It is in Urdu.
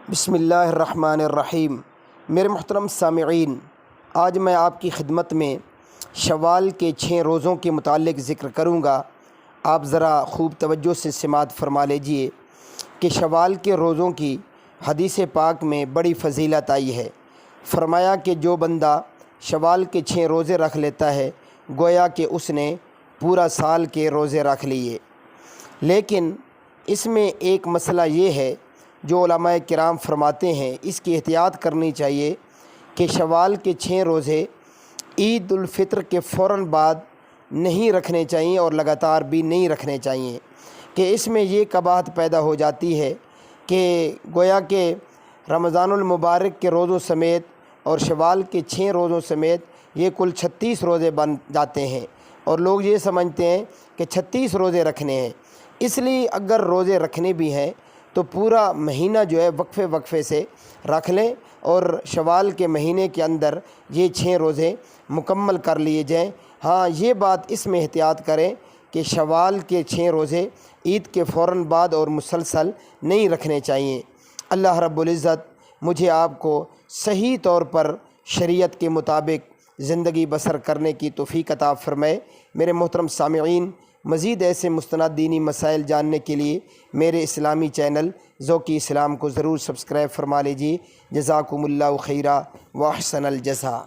بسم اللہ الرحمن الرحیم۔ میرے محترم سامعین، آج میں آپ کی خدمت میں شوال کے 6 روزوں کے متعلق ذکر کروں گا۔ آپ ذرا خوب توجہ سے سماعت فرما لیجئے کہ شوال کے روزوں کی حدیث پاک میں بڑی فضیلت آئی ہے۔ فرمایا کہ جو بندہ شوال کے 6 روزے رکھ لیتا ہے گویا کہ اس نے پورا سال کے روزے رکھ لیے۔ لیکن اس میں ایک مسئلہ یہ ہے جو علماء کرام فرماتے ہیں، اس کی احتیاط کرنی چاہیے کہ شوال کے 6 روزے عید الفطر کے فوراً بعد نہیں رکھنے چاہیے اور لگاتار بھی نہیں رکھنے چاہیے، کہ اس میں یہ قباحت پیدا ہو جاتی ہے کہ گویا کہ رمضان المبارک کے روزوں سمیت اور شوال کے 6 روزوں سمیت یہ کل 36 روزے بن جاتے ہیں، اور لوگ یہ سمجھتے ہیں کہ 36 روزے رکھنے ہیں۔ اس لیے اگر روزے رکھنے بھی ہیں تو پورا مہینہ جو ہے وقفے سے رکھ لیں اور شوال کے مہینے کے اندر یہ 6 روزے مکمل کر لیے جائیں۔ ہاں، یہ بات اس میں احتیاط کریں کہ شوال کے 6 روزے عید کے فوراً بعد اور مسلسل نہیں رکھنے چاہیے۔ اللہ رب العزت مجھے آپ کو صحیح طور پر شریعت کے مطابق زندگی بسر کرنے کی توفیق عطا فرمائے۔ میرے محترم سامعین، مزید ایسے مستند دینی مسائل جاننے کے لیے میرے اسلامی چینل ذوق اسلام کو ضرور سبسکرائب فرما لیجیے۔ جزاکم اللہ خیرا و احسن الجزا۔